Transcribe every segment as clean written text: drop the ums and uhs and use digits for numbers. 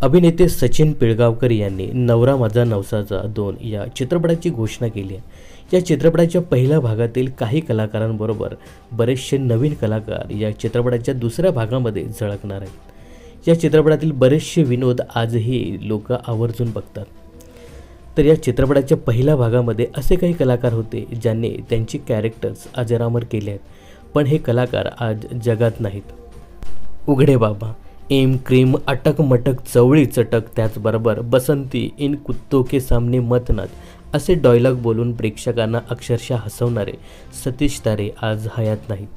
अभिनेते सचिन पिळगावकर यांनी नवरा माझा नवसाचा 2 या चित्रपटाची घोषणा केली आहे। या चित्रपटाच्या पहिल्या भागातील काही कलाकारांबरोबर बरेचसे नवीन कलाकार या चित्रपटाच्या दुसऱ्या भागामध्ये झळकणार आहेत। या चित्रपटातील बरेचसे विनोद आजही लोक आवर्जून बघतात। तर या चित्रपटाच्या पहिल्या भागामध्ये असे काही कलाकार होते ज्यांनी त्यांची कॅरेक्टर्स अजरामर केले आहेत, पण हे कलाकार आज जगात नाहीत। उघडे बाबा, एम क्रीम अटक मटक चवळी चटक, त्याचबरोबर बसंती इन कुत्तों के सामने मत नाच असे डायलॉग बोलून प्रेक्षकांना अक्षरशः हसवणारे सतीश तारे आज हयात नाहीत।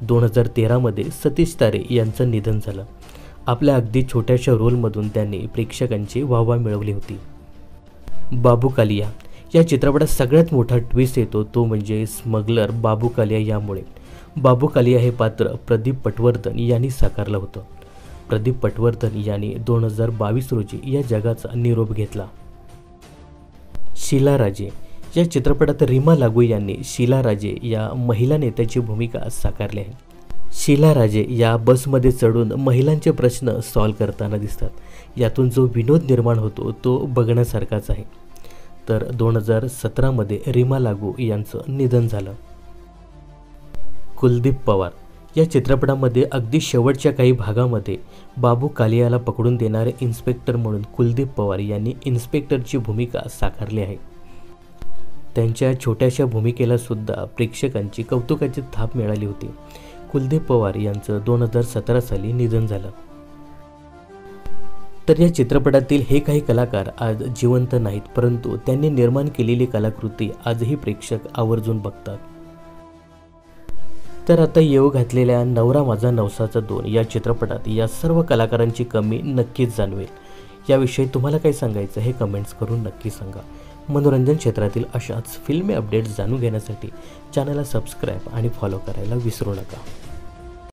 2013 मध्ये सतीश तारे यांचं निधन झालं। आपल्या अगदी छोट्याशा रोलमधून त्यांनी प्रेक्षकांची वाहवा मिळवली होती। बाबू कालिया या चित्रपटात सगळ्यात मोठा ट्विस्ट येतो तो म्हणजे स्मगलर बाबू कालिया यामुळे। बाबू कालिया हे पात्र प्रदीप पटवर्धन यांनी साकारलं होतं। प्रदीप पटवर्धन यांनी 2022 रोजी या जगाचा निरोप घेतला। शीला राजे या चित्रपटात रीमा लागू यांनी शीला राजे या महिला नेत्याची भूमिका साकारली आहे। शीला राजे या बसमध्ये चढून महिलांचे प्रश्न सॉल्व्ह करताना दिसतात। यातून जो विनोद निर्माण होतो तो बघण्यासारखाच आहे। तर 2017 मध्ये रीमा लागू यांचं निधन झालं। कुलदीप पवार या चित्रपटामध्ये अगदी शेवटच्या काही भागामध्ये बाबू कालियाला पकडून देणारे इन्स्पेक्टर म्हणून कुलदीप पवार यांनी इन्स्पेक्टरची भूमिका साकारली आहे। त्यांच्या छोट्याशा भूमिकेला सुद्धा प्रेक्षकांची कौतुकाची थाप मिळाली होती। कुलदीप पवार यांचं 2017 साली निधन झालं। तर या चित्रपटातील हे काही कलाकार आज जिवंत नाहीत, परंतु त्यांनी निर्माण केलेली कलाकृती आजही प्रेक्षक आवर्जून बघतात। तर आता येऊ घातलेल्या नवरा माझा नवसाचा 2 या चित्रपटात या सर्व कलाकारांची कमी नक्कीच जाणवेल। याविषयी तुम्हाला काय सांगायचं हे कमेंट्स करून नक्की सांगा। मनोरंजन क्षेत्रातील अशाच फिल्मी अपडेट्स जाणून घेण्यासाठी चॅनलला सबस्क्राईब आणि फॉलो करायला विसरू नका।